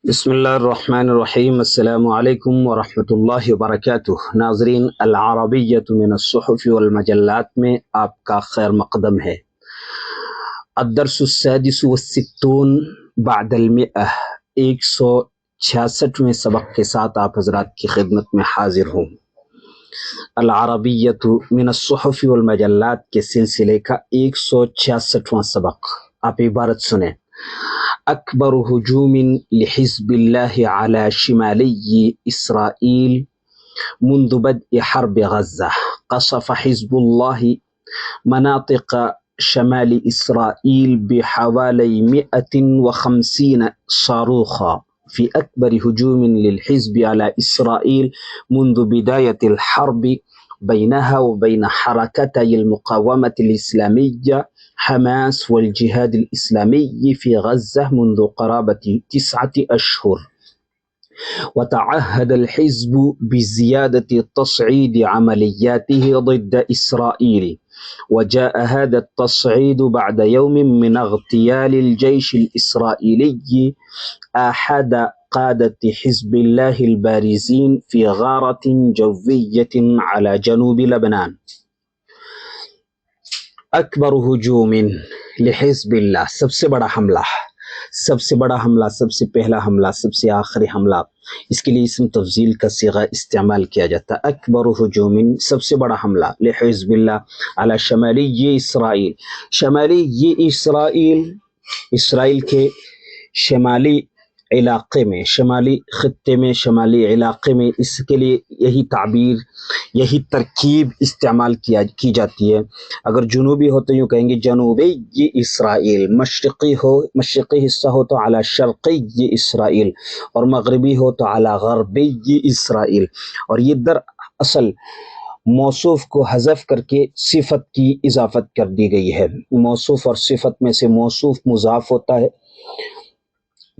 بسم اللہ الرحمن الرحیم، السلام علیکم ورحمۃ اللہ وبرکاتہ۔ ناظرین، العربیۃ من الصحف والمجلات میں آپ کا خیر مقدم ہے۔ الدرس السادس والستون بعد المئہ، 166ویں سبق کے ساتھ آپ حضرات کی خدمت میں حاضر ہوں۔ العربیۃ من الصحف والمجلات کے سلسلے کا 166واں سبق۔ آپ عبارت سنیں: اکبر ہجوم لحزب اللہ علی شمالی اسرائیل منذ بدء حرب غزہ، قصف حزب اللہ مناطق شمال اسرائیل بحوالي 150 صاروخا في أكبر هجوم للحزب على إسرائيل منذ بداية الحرب بينها وبين حركتي المقاومة الإسلامية حماس والجهاد الإسلامي في غزة منذ قرابة 9 أشهر. وتعهد الحزب بزيادة تصعيد عملياته ضد إسرائيل، وجاء هذا التصعيد بعد يوم من اغتيال الجيش الإسرائيلي أحد قادة حزب الله البارزين في غارة جوية على جنوب لبنان. اکبر ہجوم لحزب اللہ، سب سے بڑا حملہ، سب سے بڑا حملہ، سب سے پہلا حملہ، سب سے آخری حملہ، اس کے لیے اسم تفضیل کا صیغہ استعمال کیا جاتا ہے۔ اکبر ہجوم، سب سے بڑا حملہ، لحزب اللہ علی شمالی اسرائیل، شمالی اسرائیل، اسرائیل کے شمالی علاقے میں، شمالی خطے میں، شمالی علاقے میں، اس کے لیے یہی تعبیر، یہی ترکیب استعمال کی جاتی ہے۔ اگر جنوبی ہو تو یوں کہیں گے جنوبی اسرائیل، مشرقی حصہ ہو تو علی شرقی اسرائیل، اور مغربی ہو تو علی غربی اسرائیل۔ اور یہ در اصل موصوف کو حذف کر کے صفت کی اضافت کر دی گئی ہے۔ موصوف اور صفت میں سے موصوف مضاف ہوتا ہے،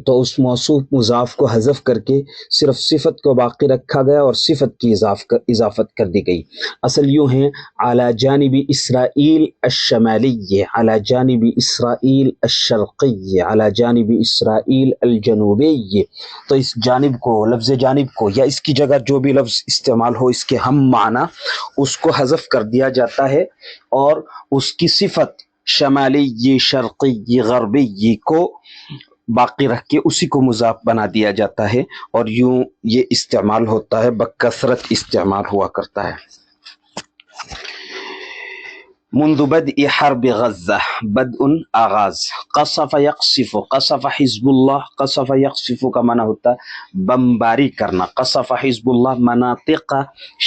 تو اس موصوف مضاف کو حذف کر کے صرف صفت کو باقی رکھا گیا اور صفت کی اضافت کر دی گئی۔ اصل یوں ہیں: علی جانب اسرائیل الشمالی، علی جانب اسرائیل الشرقی، علی جانب اسرائیل الجنوبی۔ تو اس جانب کو، لفظ جانب کو، یا اس کی جگہ جو بھی لفظ استعمال ہو اس کے ہم معنی، اس کو حذف کر دیا جاتا ہے اور اس کی صفت شمالی، شرقی، غربی کو باقی رکھ کے اسی کو مضاف بنا دیا جاتا ہے، اور یوں یہ استعمال ہوتا ہے، بکثرت استعمال ہوا کرتا ہے۔ منذ بدء حرب غزہ، بدء آغاز، قصف یقصف، قصف حزب اللہ، قصف یقصف کا معنی ہوتا ہے بمباری کرنا۔ قصف حزب اللہ مناطق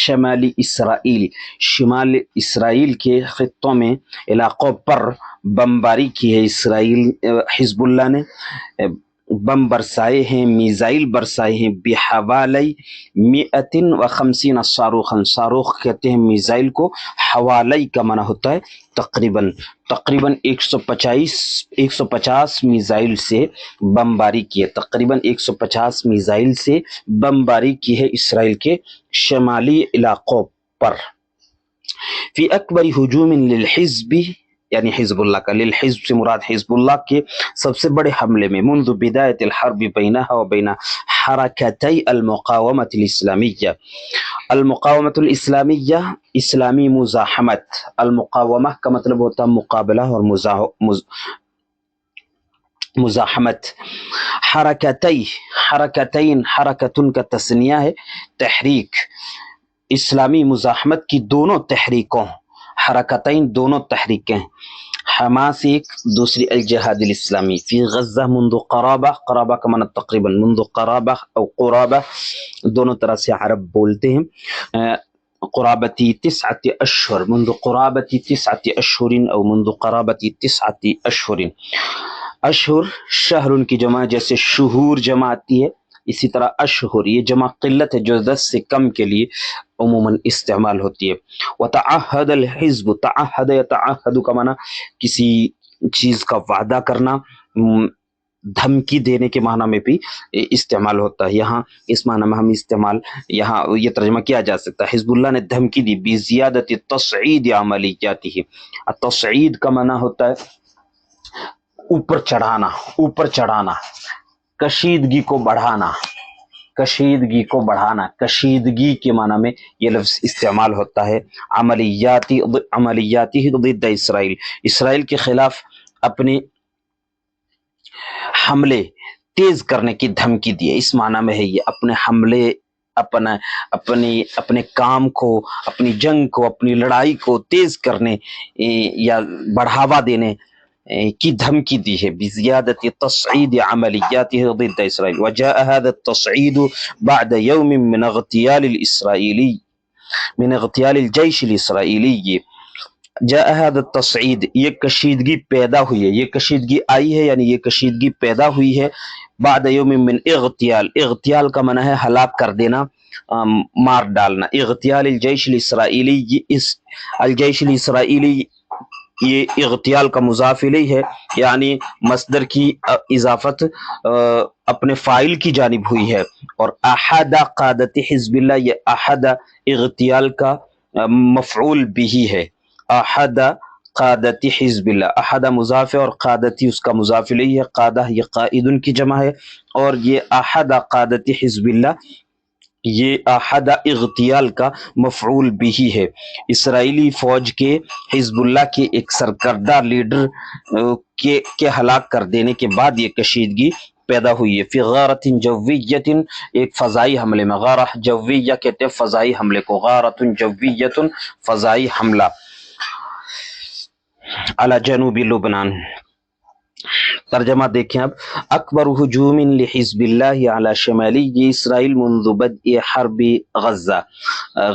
شمالی اسرائیل، شمال اسرائیل کے خطوں میں، علاقوں پر بمباری کی ہے اسرائیل، حزب اللہ نے بم برسائے ہیں، میزائل برسائے ہیں، بحوالی 150 صاروخا، صاروخ کہتے ہیں میزائل کو، حوالی کا معنی ہوتا ہے تقریباً 150 میزائل سے بمباری کی ہے، تقریباً 150 میزائل سے بمباری کی ہے اسرائیل کے شمالی علاقوں پر۔ فی اکبر ہجوم للحزب، یعنی حزب اللہ کا، للحزب سے مراد حزب اللہ کے سب سے بڑے حملے میں، منذ بدایت الحرب بینہا و بین حرکتی المقاومت الاسلامیہ، المقاومت الاسلامیہ، اسلامی مزاحمت، المقاومہ کا مطلب ہوتا ہے مقابلہ اور مزاحمت، حرکتی، حرکتین، حرکتن کا تثنیہ ہے، تحریک، اسلامی مزاحمت کی دونوں تحریکوں، حرکتین دونوں تحریکیں، حماس ایک، دوسری الجہاد الاسلامی، فی غزہ منذ قرابہ، قرابہ کا معنی تقریباً، منذ قرابہ او قرابہ دونوں طرح سے عرب بولتے ہیں، قرابتی 9 اشہر، منذ قرابتی 9 اشہر او منذ قرابتی 9 اشہر۔ اشہر شہر کی جمع، جیسے شہور جمع آتی ہے، اسی طرح اشہر یہ جمع قلت ہے جو 10 سے کم کے لیے عموماً استعمال ہوتی ہے۔ وتعہد الحزب، تعہد یتعہد کا معنی کسی چیز کا وعدہ کرنا، دھمکی دینے کے معنی میں بھی استعمال ہوتا ہے۔ یہاں اس معنی میں ہم استعمال، یہاں یہ ترجمہ کیا جا سکتا ہے، حزب اللہ نے دھمکی دی بزیادت تصعید عملیاتہ، التصعید کا معنی ہوتا ہے اوپر چڑھانا، اوپر چڑھانا، کشیدگی کو بڑھانا، کشیدگی کو بڑھانا، کشیدگی کے معنی میں یہ لفظ استعمال ہوتا ہے۔ عملیاتی ضد اسرائیل، اسرائیل کے خلاف اپنے حملے تیز کرنے کی دھمکی دی، اس معنی میں ہے یہ اپنے حملے، اپنے کام کو، اپنی جنگ کو، اپنی لڑائی کو تیز کرنے یا بڑھاوا دینے کی دھمکی دی ہے۔ بزیادت تصعید عملیاته ضد اسرائیل، وجاء هذا التصعید بعد یوم من اغتیال الاسرائیلی، من اغتیال الجیش الاسرائیلی۔ جاء هذا التصعید، یہ کشیدگی پیدا ہوئی ہے، یہ کشیدگی آئی ہے، یعنی یہ کشیدگی پیدا ہوئی ہے بعد یوم من اغتیال، اغتیال کا معنی ہے ہلاک کر دینا، مار ڈالنا۔ اغتیال الجیش الاسرائیلی، اس الجیش الاسرائیلی یہ اغتیال کا مضاف الیہ ہے، یعنی مصدر کی اضافت اپنے فاعل کی جانب ہوئی ہے، اور احد قادت حزب اللہ، یہ احد اغتیال کا مفعول بھی ہے۔ احد قادت حزب اللہ، احد مضاف ہے اور قادتی اس کا مضاف الیہ ہے، قادہ یہ قائدن کی جمع ہے، اور یہ احد قادت حزب اللہ یہ احد اغتیال کا مفعول بھی ہے۔ اسرائیلی فوج کے حزب اللہ کے ایک سرکردہ لیڈر کے ہلاک کر دینے کے بعد یہ کشیدگی پیدا ہوئی ہے۔ فی غارت جویت، ایک فضائی حملے میں، غارہ جویہ کہتے ہیں فضائی حملے کو، غارت جویت فضائی حملہ، علی جنوبی لبنان۔ ترجمہ دیکھیں اب، اکبر ہجوم لحزب اللہ علی شمالی اسرائیل منذ بدء حرب غزہ،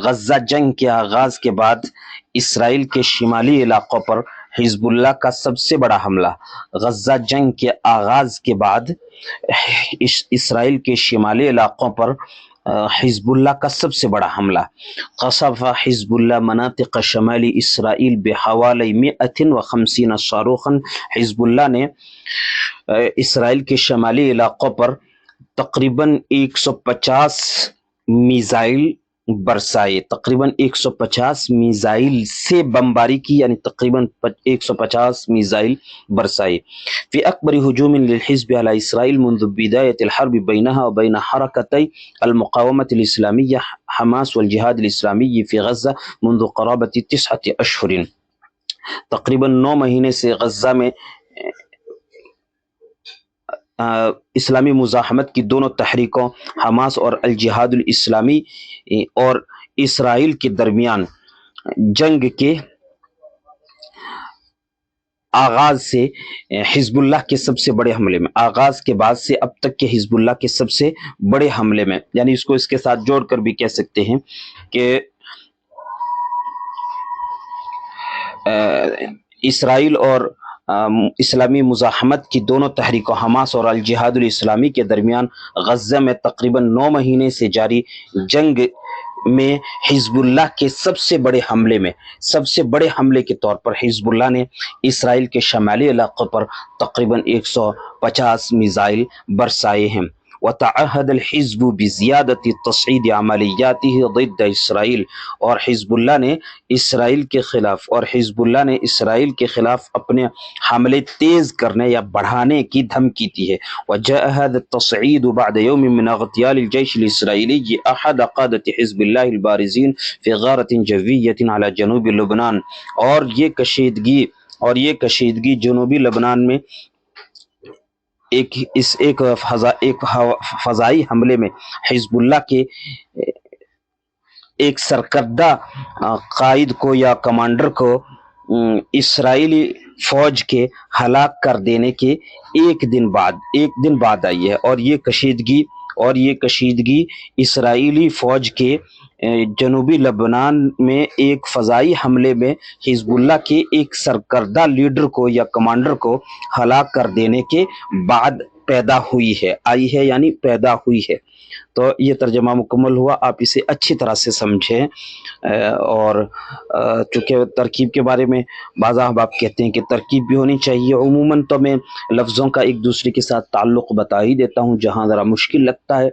غزہ جنگ کے آغاز کے بعد اسرائیل کے شمالی علاقوں پر حزب اللہ کا سب سے بڑا حملہ۔ غزہ جنگ کے آغاز کے بعد اسرائیل کے شمالی علاقوں پر حزب اللہ کا سب سے بڑا حملہ۔ قصف حزب اللہ مناطق شمالی اسرائیل بحوالی 150 صاروخا، حزب اللہ نے اسرائیل کے شمالی علاقوں پر تقریباً 150 میزائل برسائے، تقریباً 150 میزائل سے بمباری کی، یعنی تقریباً 150 میزائل برسائے۔ فی اکبر ہجوم للحزب علی اسرائیل منذ بدایت الحرب بینها وبین حرکتی المقاومة الاسلامیہ حماس والجہاد الاسلامی فی غزہ منذ قرابت 9 اشہر، تقریباً 9 مہینے سے غزہ میں اسلامی مزاحمت کی دونوں تحریکوں حماس اور الجہاد الاسلامی اور اسرائیل کے درمیان جنگ کے آغاز سے حزب اللہ کے سب سے بڑے حملے میں، آغاز کے بعد سے اب تک کے حزب اللہ کے سب سے بڑے حملے میں، یعنی اس کو اس کے ساتھ جوڑ کر بھی کہہ سکتے ہیں کہ اسرائیل اور اسلامی مزاحمت کی دونوں تحریکوں حماس اور الجہاد الاسلامی کے درمیان غزہ میں تقریباً 9 مہینے سے جاری جنگ میں حزب اللہ کے سب سے بڑے حملے میں، سب سے بڑے حملے کے طور پر حزب اللہ نے اسرائیل کے شمالی علاقوں پر تقریباً 150 میزائل برسائے ہیں۔ وتعهد الحزب بزیادت تصعید عملیاته ضد اسرائیل، اور حزب اللہ نے اسرائیل کے خلاف، اور حزب اللہ نے اسرائیل کے خلاف اپنے حملے تیز کرنے یا بڑھانے کی دھمکی دی ہے۔ وجاء هذا التصعید بعد یوم من اغتیال الجیش الاسرائیلی احد قادة حزب اللہ البارزین فی غارۃ جویۃ علی جنوب لبنان، اور یہ کشیدگی جنوبی لبنان میں ایک فضائی حملے میں حزب اللہ کے ایک سرکردہ قائد کو یا کمانڈر کو اسرائیلی فوج کے ہلاک کر دینے کے ایک دن بعد آئی ہے، اور یہ کشیدگی اسرائیلی فوج کے جنوبی لبنان میں ایک فضائی حملے میں حزب اللہ کے ایک سرکردہ لیڈر کو یا کمانڈر کو ہلاک کر دینے کے بعد پیدا ہوئی ہے، آئی ہے یعنی پیدا ہوئی ہے۔ تو یہ ترجمہ مکمل ہوا، آپ اسے اچھی طرح سے سمجھیں، اور چونکہ ترکیب کے بارے میں بعض احباب کہتے ہیں کہ ترکیب بھی ہونی چاہیے، عموماً تو میں لفظوں کا ایک دوسرے کے ساتھ تعلق بتا ہی دیتا ہوں جہاں ذرا مشکل لگتا ہے،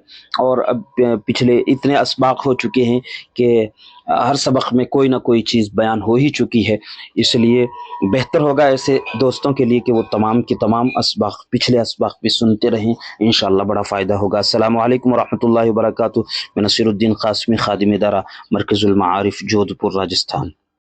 اور اب پچھلے اتنے اسباق ہو چکے ہیں ہیں کہ ہر سبق میں کوئی نہ کوئی چیز بیان ہو ہی چکی ہے، اس لیے بہتر ہوگا ایسے دوستوں کے لیے کہ وہ تمام کے تمام اسباق پچھلے اسباق بھی سنتے رہیں، انشاءاللہ بڑا فائدہ ہوگا۔ السلام علیکم ورحمۃ اللہ وبرکاتہ۔ میں نصیر الدین قاسمی، خادم ادارہ مرکز المعارف، جودھ پور، راجستھان۔